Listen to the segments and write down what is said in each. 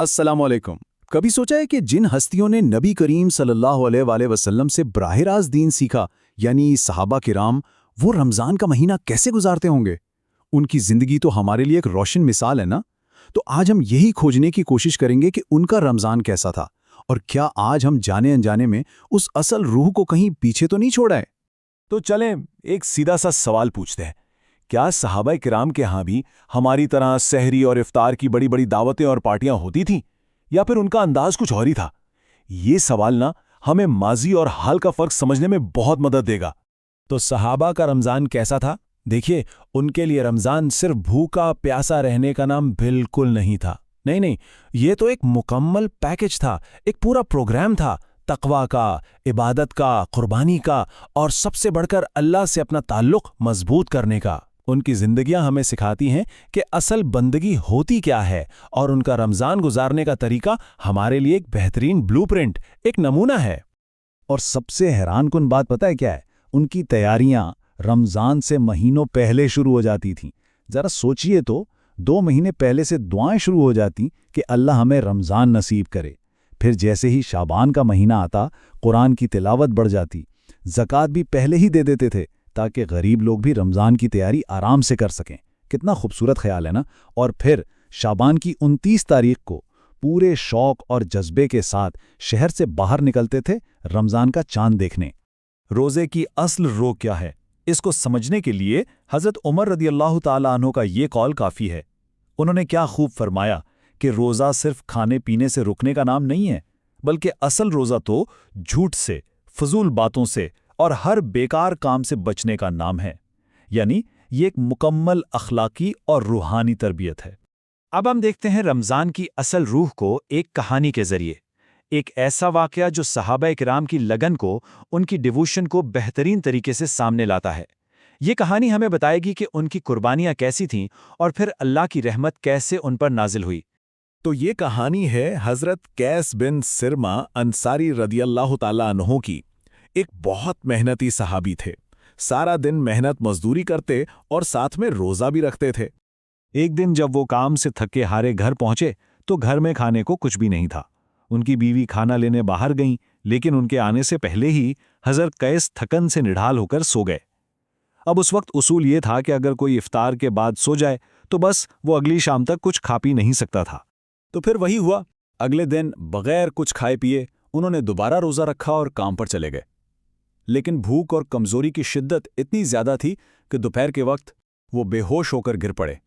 अस्सलाम वालेकुम। कभी सोचा है कि जिन हस्तियों ने नबी करीम सल्लल्लाहु अलैहि वसल्लम से बराह रास्त दीन सीखा, यानी सहाबा किराम, वो रमज़ान का महीना कैसे गुजारते होंगे? उनकी ज़िंदगी तो हमारे लिए एक रोशन मिसाल है ना? तो आज हम यही खोजने की कोशिश करेंगे कि उनका रमज़ान कैसा था, और क्या आज हम जाने अनजाने में उस असल रूह को कहीं पीछे तो नहीं छोड़ा है? तो चलें एक सीधा सा सवाल पूछते हैं। क्या सहाबा किराम के यहाँ भी हमारी तरह सहरी और इफ्तार की बड़ी बड़ी दावतें और पार्टियां होती थीं, या फिर उनका अंदाज कुछ और ही था? ये सवाल ना हमें माजी और हाल का फर्क समझने में बहुत मदद देगा। तो सहाबा का रमज़ान कैसा था? देखिए, उनके लिए रमज़ान सिर्फ भूखा प्यासा रहने का नाम बिल्कुल नहीं था। नहीं नहीं, ये तो एक मुकम्मल पैकेज था, एक पूरा प्रोग्राम था। तकवा का, इबादत का, कुर्बानी का, और सबसे बढ़कर अल्लाह से अपना ताल्लुक मजबूत करने का। उनकी जिंदगियां हमें सिखाती हैं कि असल बंदगी होती क्या है, और उनका रमज़ान गुजारने का तरीका हमारे लिए एक बेहतरीन ब्लूप्रिंट, एक नमूना है। और सबसे हैरानकुन बात पता है क्या है? उनकी तैयारियां रमज़ान से महीनों पहले शुरू हो जाती थीं। ज़रा सोचिए तो, 2 महीने पहले से दुआएं शुरू हो जाती कि अल्लाह हमें रमज़ान नसीब करे। फिर जैसे ही शाबान का महीना आता, कुरान की तिलावत बढ़ जाती। ज़कात भी पहले ही दे देते थे ताकि गरीब लोग भी रमज़ान की तैयारी आराम से कर सकें। कितना खूबसूरत ख्याल है ना? और फिर शाबान की 29 तारीख को पूरे शौक और जज्बे के साथ शहर से बाहर निकलते थे रमज़ान का चांद देखने। रोज़े की असल रूह क्या है, इसको समझने के लिए हज़रत उमर रदियल्लाहु ताला अन्हु का ये कौल काफ़ी है। उन्होंने क्या खूब फरमाया कि रोज़ा सिर्फ खाने पीने से रुकने का नाम नहीं है, बल्कि असल रोज़ा तो झूठ से, फजूल बातों से और हर बेकार काम से बचने का नाम है। यानी ये एक मुकम्मल अखलाकी और रूहानी तरबियत है। अब हम देखते हैं रमज़ान की असल रूह को एक कहानी के ज़रिए। एक ऐसा वाक़या जो सहाबा किराम की लगन को, उनकी डिवोशन को बेहतरीन तरीके से सामने लाता है। ये कहानी हमें बताएगी कि उनकी कुर्बानियाँ कैसी थीं और फिर अल्लाह की रहमत कैसे उन पर नाजिल हुई। तो ये कहानी है हज़रत कैस बिन सिरमा अंसारी रदियल्लाहु ताला अन्हु की। एक बहुत मेहनती सहाबी थे। सारा दिन मेहनत मजदूरी करते और साथ में रोज़ा भी रखते थे। एक दिन जब वो काम से थके हारे घर पहुंचे तो घर में खाने को कुछ भी नहीं था। उनकी बीवी खाना लेने बाहर गईं, लेकिन उनके आने से पहले ही हज़रत कैस थकन से निढाल होकर सो गए। अब उस वक्त उसूल ये था कि अगर कोई इफ्तार के बाद सो जाए तो बस वो अगली शाम तक कुछ खा पी नहीं सकता था। तो फिर वही हुआ। अगले दिन बगैर कुछ खाए पिए उन्होंने दोबारा रोज़ा रखा और काम पर चले गए। लेकिन भूख और कमज़ोरी की शिद्दत इतनी ज़्यादा थी कि दोपहर के वक्त वो बेहोश होकर गिर पड़े।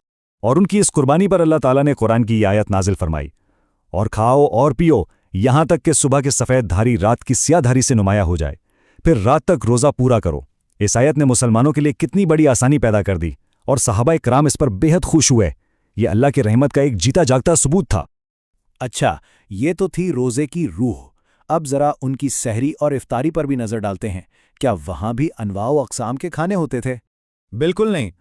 और उनकी इस कुर्बानी पर अल्लाह ताला ने कुरान की आयत नाजिल फरमाई, और खाओ और पियो यहां तक कि सुबह के सफ़ेद धारी रात की स्याह धारी से नुमाया हो जाए, फिर रात तक रोज़ा पूरा करो। इस आयत ने मुसलमानों के लिए कितनी बड़ी आसानी पैदा कर दी, और सहाबा किराम इस पर बेहद खुश हुए। ये अल्लाह की रहमत का एक जीता जागता सबूत था। अच्छा, ये तो थी रोज़े की रूह। अब ज़रा उनकी सहरी और इफ्तारी पर भी नज़र डालते हैं। क्या वहाँ भी अनवाओ अक़साम के खाने होते थे? बिल्कुल नहीं।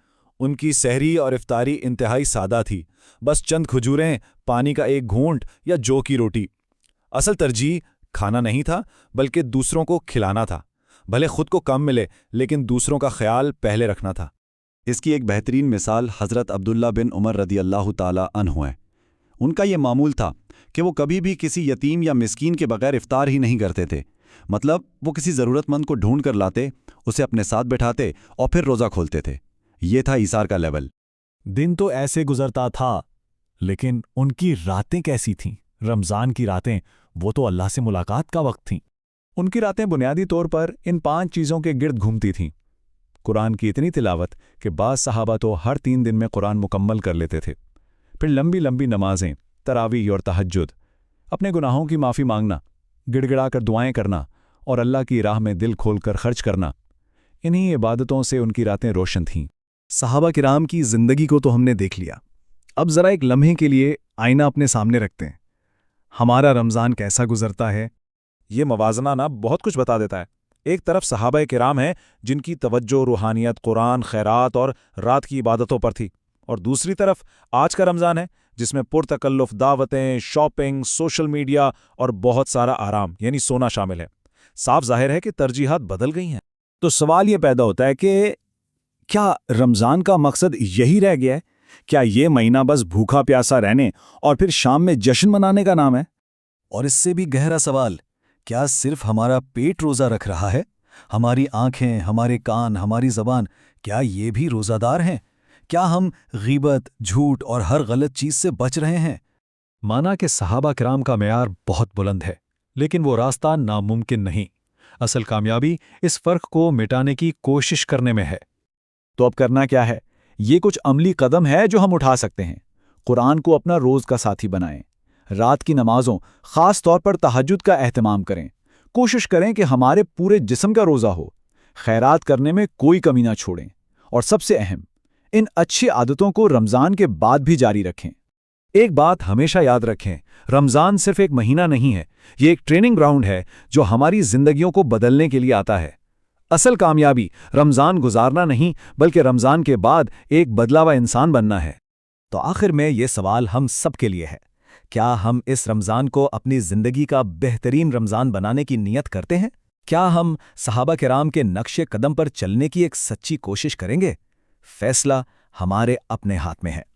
उनकी सहरी और इफ्तारी इंतहाई सादा थी। बस चंद खजूरें, पानी का एक घूंट या जौ की रोटी। असल तरजीह खाना नहीं था, बल्कि दूसरों को खिलाना था। भले खुद को कम मिले, लेकिन दूसरों का ख्याल पहले रखना था। इसकी एक बेहतरीन मिसाल हज़रत अब्दुल्ला बिन उमर रदियल्लाहु ताला अन्हु है। उनका ये मामूल था कि वो कभी भी किसी यतीम या मिस्कीन के बगैर इफ्तार ही नहीं करते थे। मतलब वो किसी ज़रूरतमंद को ढूंढ कर लाते, उसे अपने साथ बैठाते और फिर रोज़ा खोलते थे। ये था ईसार का लेवल। दिन तो ऐसे गुजरता था, लेकिन उनकी रातें कैसी थीं? रमज़ान की रातें, वो तो अल्लाह से मुलाकात का वक्त थीं। उनकी रातें बुनियादी तौर पर इन 5 चीज़ों के गिर्द घूमती थीं। कुरान की इतनी तिलावत कि बाज़ सहाबा तो हर 3 दिन में कुरान मुकम्मल कर लेते थे। फिर लंबी लंबी नमाजें, तरावीह और तहज्जुद, अपने गुनाहों की माफ़ी मांगना, गिड़गिड़ा कर दुआएं करना और अल्लाह की राह में दिल खोलकर खर्च करना। इन्हीं इबादतों से उनकी रातें रोशन थीं। सहाबा किराम की ज़िंदगी को तो हमने देख लिया। अब ज़रा एक लम्हे के लिए आईना अपने सामने रखते हैं। हमारा रमज़ान कैसा गुजरता है? ये मवाजना ना बहुत कुछ बता देता है। एक तरफ सहाबा किराम हैं जिनकी तवज्जो रूहानियत, कुरान, खैरात और रात की इबादतों पर थी, और दूसरी तरफ आज का रमज़ान है जिसमें पुरतकल्लुफ़ दावतें, शॉपिंग, सोशल मीडिया और बहुत सारा आराम यानी सोना शामिल है। साफ जाहिर है कि तरजीहात बदल गई हैं। तो सवाल ये पैदा होता है कि क्या रमज़ान का मकसद यही रह गया है کیا یہ مہینہ بس بھوکا پیاسا رہنے اور پھر شام میں جشن منانے کا نام ہے؟ اور اس سے بھی گہرا سوال، کیا صرف ہمارا پیٹ روزہ رکھ رہا ہے؟ ہماری آنکھیں، ہمارے کان، ہماری زبان، کیا یہ بھی روزہ دار ہیں؟ کیا ہم غیبت، جھوٹ اور ہر غلط چیز سے بچ رہے ہیں؟ مانا کہ صحابہ کرام کا معیار بہت بلند ہے، لیکن وہ راستہ ناممکن نہیں۔ اصل کامیابی اس فرق کو مٹانے کی کوشش کرنے میں ہے۔ تو اب کرنا کیا ہے؟ یہ کچھ عملی قدم ہے جو ہم اٹھا سکتے ہیں۔ قرآن کو اپنا روز کا ساتھی بنائیں، رات کی نمازوں، خاص طور پر تہجد کا اہتمام کریں، کوشش کریں کہ ہمارے پورے جسم کا روزہ ہو، خیرات کرنے میں کوئی کمی نہ چھوڑیں، اور سب سے اہم، ان اچھی عادتوں کو رمضان کے بعد بھی جاری رکھیں۔ ایک بات ہمیشہ یاد رکھیں، رمضان صرف ایک مہینہ نہیں ہے، یہ ایک ٹریننگ گراؤنڈ ہے جو ہماری زندگیوں کو بدلنے کے لیے آتا ہے۔ اصل کامیابی رمضان گزارنا نہیں، بلکہ رمضان کے بعد ایک بدلا ہوا انسان بننا ہے۔ تو آخر میں یہ سوال ہم سب کے لیے ہے، کیا ہم اس رمضان کو اپنی زندگی کا بہترین رمضان بنانے کی نیت کرتے ہیں؟ کیا ہم صحابہ کرام کے نقش قدم پر چلنے کی ایک سچی کوشش کریں گے؟ فیصلہ ہمارے اپنے ہاتھ میں ہے۔